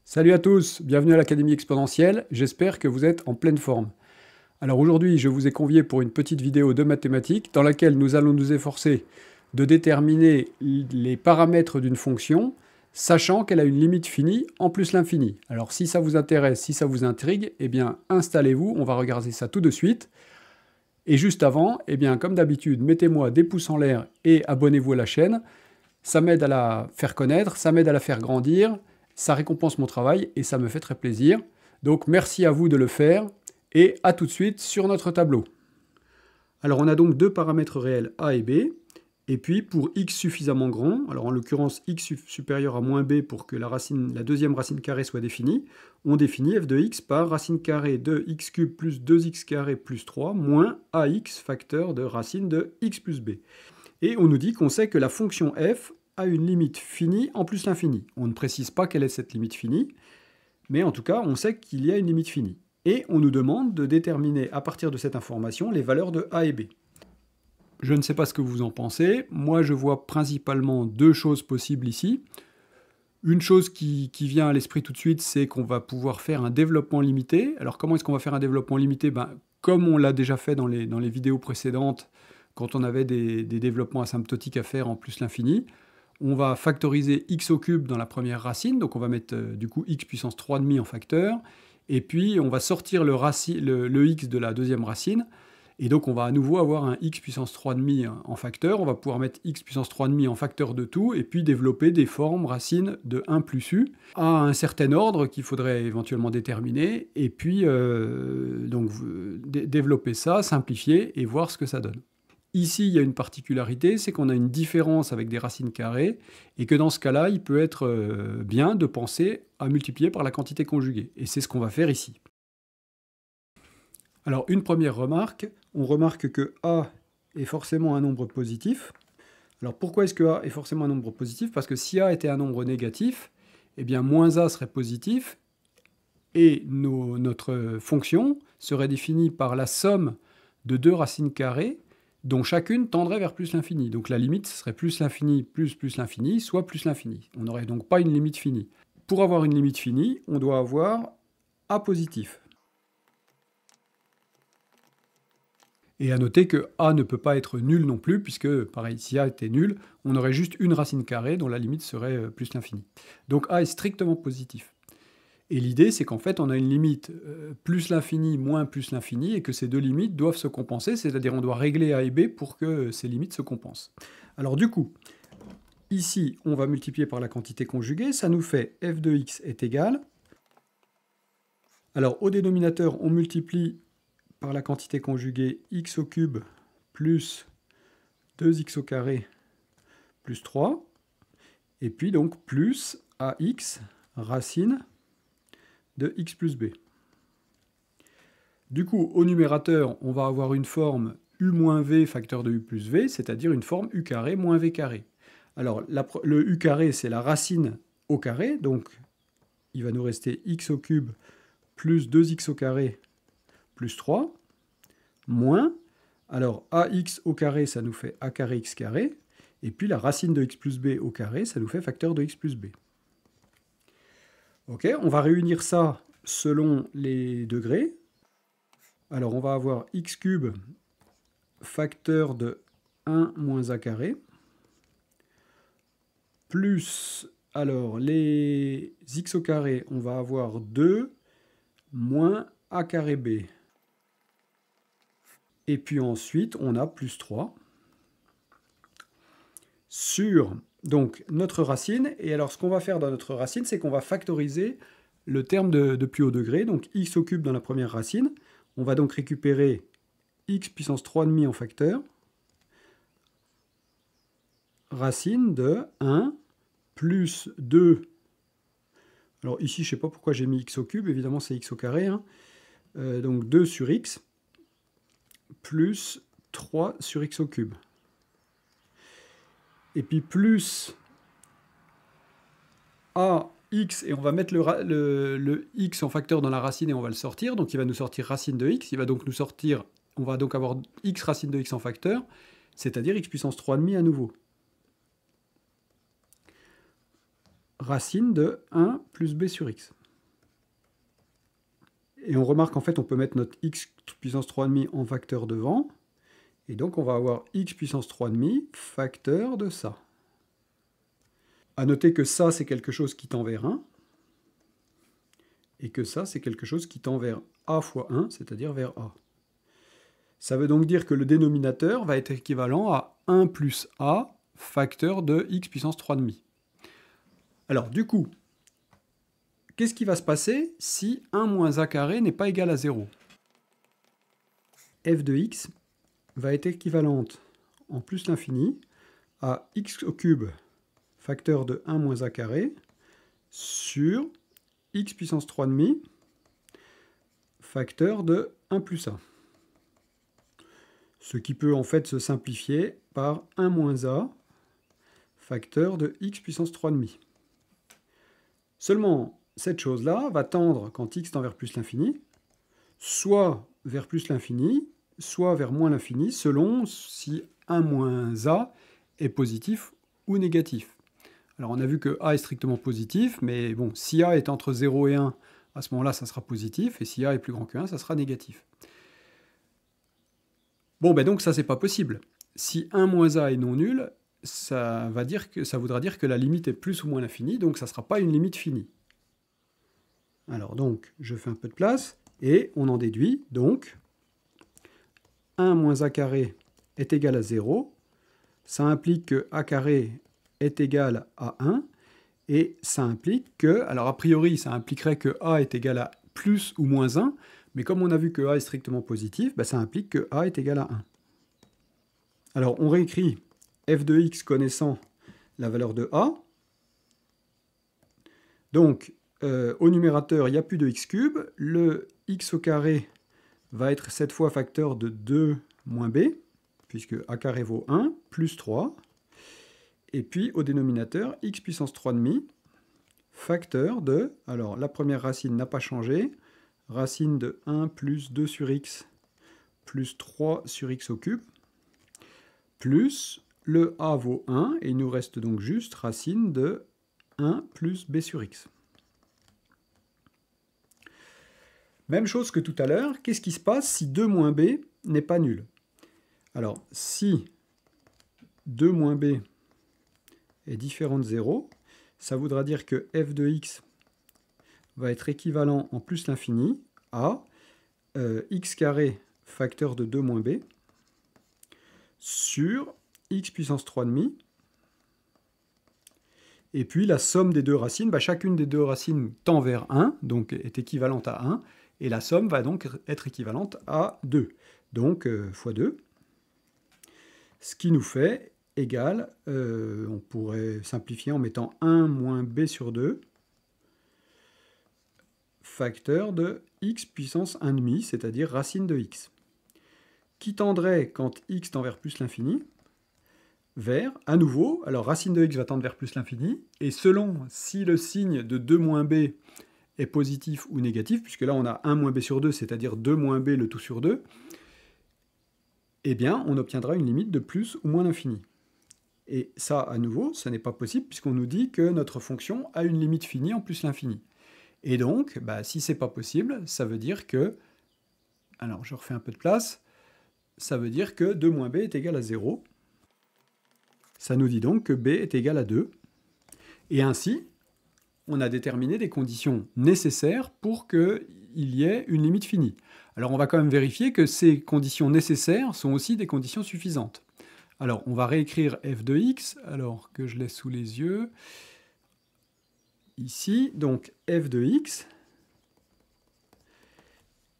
Salut à tous, bienvenue à l'Académie exponentielle, j'espère que vous êtes en pleine forme. Alors aujourd'hui, je vous ai convié pour une petite vidéo de mathématiques dans laquelle nous allons nous efforcer de déterminer les paramètres d'une fonction, sachant qu'elle a une limite finie en plus l'infini. Alors si ça vous intéresse, si ça vous intrigue, eh bien installez-vous, on va regarder ça tout de suite. Et juste avant, eh bien comme d'habitude, mettez-moi des pouces en l'air et abonnez-vous à la chaîne. Ça m'aide à la faire connaître, ça m'aide à la faire grandir, ça récompense mon travail et ça me fait très plaisir. Donc merci à vous de le faire et à tout de suite sur notre tableau. Alors on a donc deux paramètres réels a et b, et puis pour x suffisamment grand, alors en l'occurrence x supérieur à moins b pour que la deuxième racine carrée soit définie, on définit f de x par racine carrée de x cube plus 2x carré plus 3 moins ax facteur de racine de x plus b. Et on nous dit qu'on sait que la fonction f a une limite finie en plus l'infini. On ne précise pas quelle est cette limite finie, mais en tout cas, on sait qu'il y a une limite finie. Et on nous demande de déterminer à partir de cette information les valeurs de a et b. Je ne sais pas ce que vous en pensez. Moi, je vois principalement deux choses possibles ici. Une chose qui vient à l'esprit tout de suite, c'est qu'on va pouvoir faire un développement limité. Alors comment est-ce qu'on va faire un développement limité? Comme on l'a déjà fait dans les vidéos précédentes, quand on avait des développements asymptotiques à faire en plus l'infini, on va factoriser x au cube dans la première racine, donc on va mettre du coup x puissance 3,5 en facteur, et puis on va sortir le x de la deuxième racine, et donc on va à nouveau avoir un x puissance 3,5 en facteur, on va pouvoir mettre x puissance 3,5 en facteur de tout, et puis développer des formes racines de 1 plus u, à un certain ordre qu'il faudrait éventuellement déterminer, et puis développer ça, simplifier, et voir ce que ça donne. Ici, il y a une particularité, c'est qu'on a une différence avec des racines carrées, et que dans ce cas-là, il peut être bien de penser à multiplier par la quantité conjuguée. Et c'est ce qu'on va faire ici. Alors, une première remarque, on remarque que a est forcément un nombre positif. Alors, pourquoi est-ce que a est forcément un nombre positif? Parce que si a était un nombre négatif, eh bien, moins a serait positif, et notre fonction serait définie par la somme de deux racines carrées, dont chacune tendrait vers plus l'infini. Donc la limite serait plus l'infini plus l'infini, soit plus l'infini. On n'aurait donc pas une limite finie. Pour avoir une limite finie, on doit avoir a positif. Et à noter que a ne peut pas être nul non plus, puisque, pareil, si a était nul, on aurait juste une racine carrée dont la limite serait plus l'infini. Donc a est strictement positif. Et l'idée, c'est qu'en fait, on a une limite plus l'infini moins plus l'infini, et que ces deux limites doivent se compenser, c'est-à-dire on doit régler a et b pour que ces limites se compensent. Alors du coup, ici, on va multiplier par la quantité conjuguée, ça nous fait f de x est égal. Alors au dénominateur, on multiplie par la quantité conjuguée x au cube plus 2x au carré plus 3, et puis donc plus ax racine de x plus b. Du coup, au numérateur, on va avoir une forme u moins v facteur de u plus v, c'est-à-dire une forme u carré moins v carré. Alors, le u carré, c'est la racine au carré, donc il va nous rester x au cube plus 2x au carré plus 3, moins, alors ax au carré, ça nous fait a carré x carré, et puis la racine de x plus b au carré, ça nous fait facteur de x plus b. Ok, on va réunir ça selon les degrés. Alors on va avoir x cube facteur de 1 moins a carré, plus, alors les x au carré, on va avoir 2 moins a carré b. Et puis ensuite, on a plus 3 sur donc notre racine. Et alors ce qu'on va faire dans notre racine, c'est qu'on va factoriser le terme de plus haut degré, donc x au cube dans la première racine. On va donc récupérer x puissance 3,5 en facteur, racine de 1 plus 2. Alors ici, je ne sais pas pourquoi j'ai mis x au cube, évidemment c'est x au carré. Hein. Donc 2 sur x plus 3 sur x au cube. Et puis plus ax, et on va mettre le x en facteur dans la racine et on va le sortir, donc il va nous sortir racine de x, il va donc nous sortir, on va donc avoir x racine de x en facteur, c'est-à-dire x puissance 3,5 à nouveau. racine de 1 plus b sur x. Et on remarque qu'en fait, on peut mettre notre x puissance 3,5 en facteur devant. Et donc, on va avoir x puissance 3,5 facteur de ça. A noter que ça, c'est quelque chose qui tend vers 1. Et que ça, c'est quelque chose qui tend vers a fois 1, c'est-à-dire vers a. Ça veut donc dire que le dénominateur va être équivalent à 1 plus a facteur de x puissance 3,5. Alors, du coup, qu'est-ce qui va se passer si 1 moins a carré n'est pas égal à 0? F de x va être équivalente en plus l'infini à x au cube facteur de 1 moins a carré sur x puissance 3,5 facteur de 1 plus a. Ce qui peut en fait se simplifier par 1 moins a facteur de x puissance 3,5. Seulement, cette chose-là va tendre, quand x tend vers plus l'infini, soit vers plus l'infini, soit vers moins l'infini, selon si 1 moins a est positif ou négatif. Alors on a vu que a est strictement positif, mais bon, si a est entre 0 et 1, à ce moment-là, ça sera positif, et si a est plus grand que 1, ça sera négatif. Bon, ben donc ça, c'est pas possible. Si 1 moins a est non nul, ça voudra dire que la limite est plus ou moins l'infini, donc ça ne sera pas une limite finie. Alors donc, je fais un peu de place, et on en déduit, donc, 1 moins a carré est égal à 0, ça implique que a carré est égal à 1, et ça implique que, alors a priori, ça impliquerait que a est égal à plus ou moins 1, mais comme on a vu que a est strictement positif, ben ça implique que a est égal à 1. Alors on réécrit f de x connaissant la valeur de a. Donc, au numérateur, il n'y a plus de x cube. Le x au carré va être cette fois facteur de 2 moins b, puisque a carré vaut 1, plus 3. Et puis, au dénominateur, x puissance 3,5, facteur de... Alors, la première racine n'a pas changé. Racine de 1 plus 2 sur x, plus 3 sur x au cube, plus le a vaut 1, et il nous reste donc juste racine de 1 plus b sur x. Même chose que tout à l'heure, qu'est-ce qui se passe si 2 moins b n'est pas nul? Alors, si 2 moins b est différent de 0, ça voudra dire que f de x va être équivalent en plus l'infini à x carré facteur de 2 moins b sur x puissance 3,5. Et puis la somme des deux racines, bah, chacune des deux racines tend vers 1, donc est équivalente à 1, et la somme va donc être équivalente à 2. Donc fois 2, ce qui nous fait égal, on pourrait simplifier en mettant 1 moins b sur 2, facteur de x puissance 1,5, c'est-à-dire racine de x, qui tendrait, quand x tend vers plus l'infini, vers, à nouveau, alors racine de x va tendre vers plus l'infini, et selon si le signe de 2 moins b est positif ou négatif, puisque là on a 1 moins b sur 2, c'est-à-dire 2 moins b le tout sur 2, eh bien on obtiendra une limite de plus ou moins l'infini. Et ça, à nouveau, ça n'est pas possible, puisqu'on nous dit que notre fonction a une limite finie en plus l'infini. Et donc, bah, si c'est pas possible, ça veut dire que, alors je refais un peu de place, ça veut dire que 2 moins b est égal à 0. Ça nous dit donc que b est égal à 2. Et ainsi, on a déterminé des conditions nécessaires pour qu'il y ait une limite finie. Alors on va quand même vérifier que ces conditions nécessaires sont aussi des conditions suffisantes. Alors on va réécrire f de x, alors que je l'ai sous les yeux. Ici, donc f de x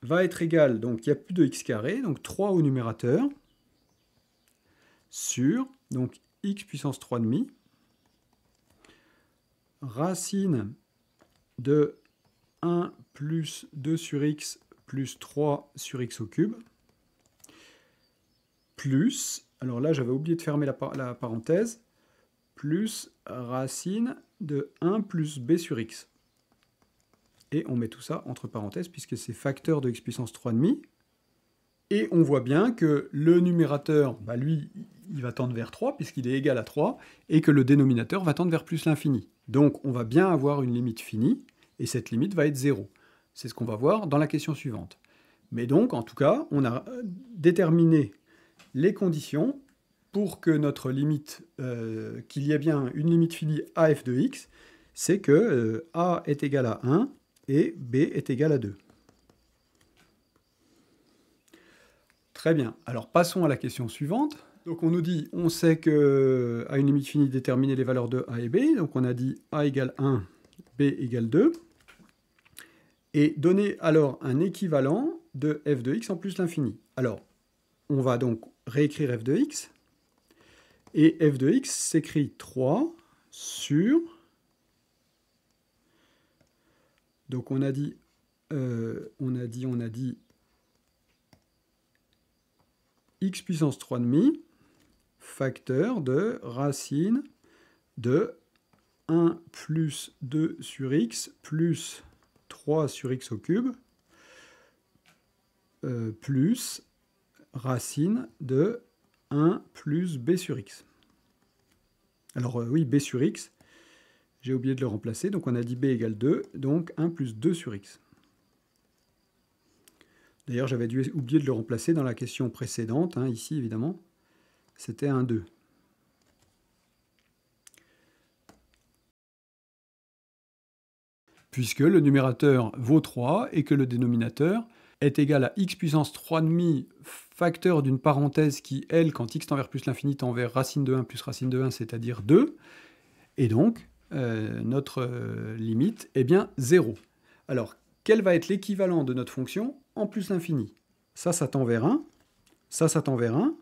va être égal, donc il n'y a plus de x carré, donc 3 au numérateur, sur donc x puissance 3,5, racine de 1 plus 2 sur x plus 3 sur x au cube, plus, alors là j'avais oublié de fermer la parenthèse, plus racine de 1 plus b sur x. Et on met tout ça entre parenthèses puisque c'est facteur de x puissance 3,5. Et on voit bien que le numérateur, bah lui, il va tendre vers 3 puisqu'il est égal à 3, et que le dénominateur va tendre vers plus l'infini. Donc on va bien avoir une limite finie, et cette limite va être 0. C'est ce qu'on va voir dans la question suivante. Mais donc, en tout cas, on a déterminé les conditions pour que notre limite, qu'il y ait bien une limite finie à f de x, c'est que a est égal à 1 et b est égal à 2. Très bien. Alors passons à la question suivante. Donc on nous dit, on sait que à une limite finie, déterminer les valeurs de a et b. Donc on a dit a égale 1, b égale 2. Et donner alors un équivalent de f de x en plus l'infini. Alors, on va donc réécrire f de x. Et f de x s'écrit 3 sur... Donc on a dit x puissance 3,5 facteur de racine de 1 plus 2 sur x plus 3 sur x au cube plus racine de 1 plus b sur x. Alors oui, b sur x, j'ai oublié de le remplacer, donc on a dit b égale 2, donc 1 plus 2 sur x. D'ailleurs, j'avais dû oublier de le remplacer dans la question précédente, hein, ici évidemment, c'était un 2. Puisque le numérateur vaut 3 et que le dénominateur est égal à x puissance 3,5 facteur d'une parenthèse qui, elle, quand x tend vers plus l'infini, tend vers racine de 1 plus racine de 1, c'est-à-dire 2. Et donc, notre limite est bien 0. Alors, quel va être l'équivalent de notre fonction en plus l'infini? Ça tend vers 1. Ça tend vers 1.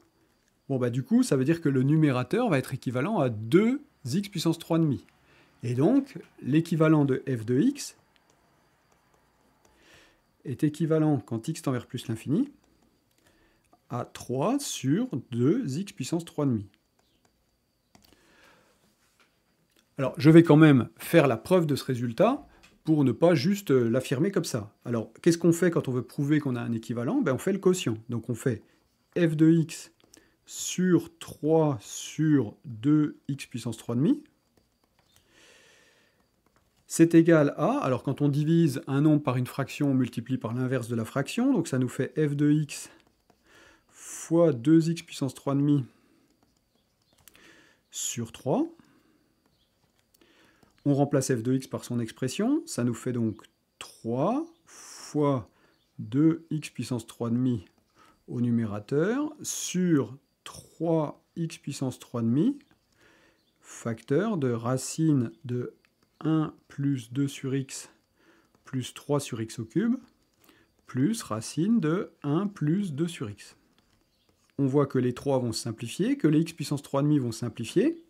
Bon, bah du coup, ça veut dire que le numérateur va être équivalent à 2x puissance 3,5. Et donc, l'équivalent de f de x est équivalent, quand x tend vers plus l'infini, à 3 sur 2x puissance 3,5. Alors, je vais quand même faire la preuve de ce résultat pour ne pas juste l'affirmer comme ça. Alors, qu'est-ce qu'on fait quand on veut prouver qu'on a un équivalent? Ben, on fait le quotient. Donc, on fait f de x sur 3 sur 2x puissance 3,5. C'est égal à, alors quand on divise un nombre par une fraction, on multiplie par l'inverse de la fraction, donc ça nous fait f de x fois 2x puissance 3,5 sur 3. On remplace f de x par son expression, ça nous fait donc 3 fois 2x puissance 3,5 au numérateur sur 3x puissance 3,5 facteur de racine de 1 plus 2 sur x plus 3 sur x au cube plus racine de 1 plus 2 sur x. On voit que les 3 vont se simplifier, que les x puissance 3,5 vont se simplifier.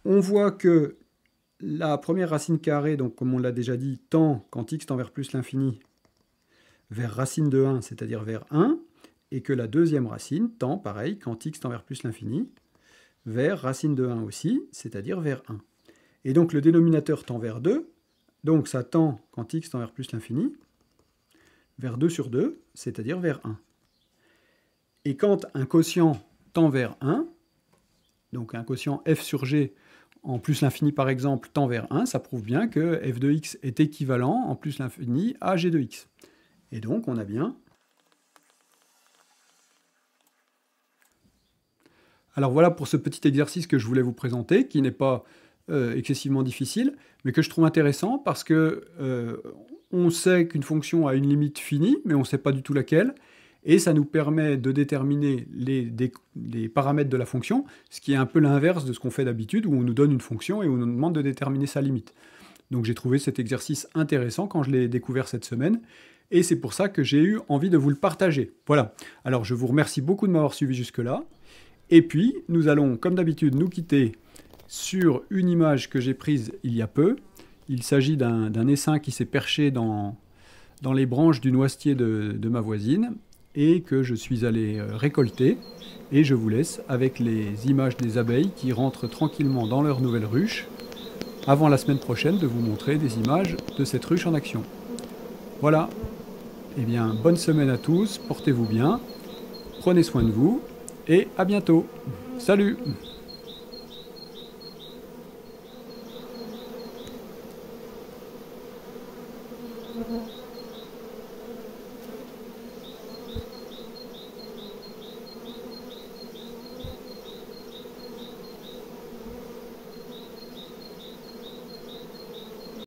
On voit que la première racine carrée, donc comme on l'a déjà dit, tend, quand x tend vers plus l'infini, vers racine de 1, c'est-à-dire vers 1, et que la deuxième racine tend, pareil, quand x tend vers plus l'infini, vers racine de 1 aussi, c'est-à-dire vers 1. Et donc le dénominateur tend vers 2, donc ça tend, quand x tend vers plus l'infini, vers 2 sur 2, c'est-à-dire vers 1. Et quand un quotient tend vers 1, donc un quotient f sur g en plus l'infini par exemple tend vers 1, ça prouve bien que f de x est équivalent en plus l'infini à g de x. Et donc on a bien... Alors voilà pour ce petit exercice que je voulais vous présenter, qui n'est pas excessivement difficile, mais que je trouve intéressant parce que on sait qu'une fonction a une limite finie, mais on ne sait pas du tout laquelle, et ça nous permet de déterminer les paramètres de la fonction, ce qui est un peu l'inverse de ce qu'on fait d'habitude, où on nous donne une fonction et on nous demande de déterminer sa limite. Donc j'ai trouvé cet exercice intéressant quand je l'ai découvert cette semaine, et c'est pour ça que j'ai eu envie de vous le partager. Voilà, alors je vous remercie beaucoup de m'avoir suivi jusque-là, et puis nous allons, comme d'habitude, nous quitter sur une image que j'ai prise il y a peu. Il s'agit d'un essaim qui s'est perché dans les branches du noisetier de ma voisine, et que je suis allé récolter, et je vous laisse avec les images des abeilles qui rentrent tranquillement dans leur nouvelle ruche, avant la semaine prochaine de vous montrer des images de cette ruche en action. Voilà, eh bien bonne semaine à tous, portez-vous bien, prenez soin de vous, et à bientôt. Salut!